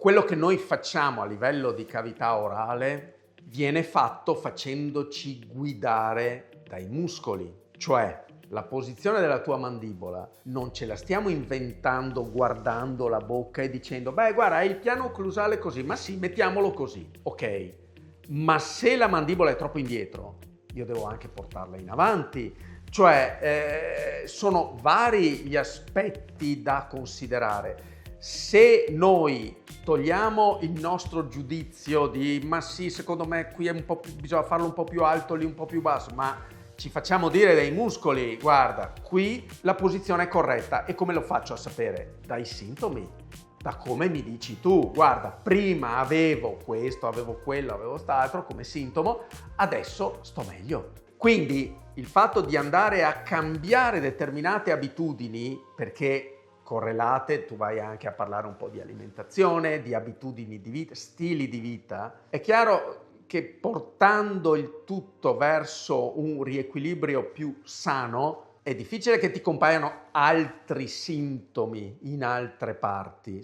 Quello che noi facciamo a livello di cavità orale viene fatto facendoci guidare dai muscoli, cioè la posizione della tua mandibola non ce la stiamo inventando guardando la bocca e dicendo beh guarda hai il piano occlusale così, ma sì mettiamolo così, ok, ma se la mandibola è troppo indietro io devo anche portarla in avanti, cioè sono vari gli aspetti da considerare. Se noi togliamo il nostro giudizio di ma sì, secondo me qui è un po' più, bisogna farlo un po' più alto, lì un po' più basso, ma ci facciamo dire dai muscoli, guarda, qui la posizione è corretta. E come lo faccio a sapere? Dai sintomi, da come mi dici tu, guarda, prima avevo questo, avevo quello, avevo quest'altro come sintomo, adesso sto meglio. Quindi il fatto di andare a cambiare determinate abitudini, perché correlate, tu vai anche a parlare un po' di alimentazione, di abitudini di vita, stili di vita, è chiaro che portando il tutto verso un riequilibrio più sano è difficile che ti compaiano altri sintomi in altre parti.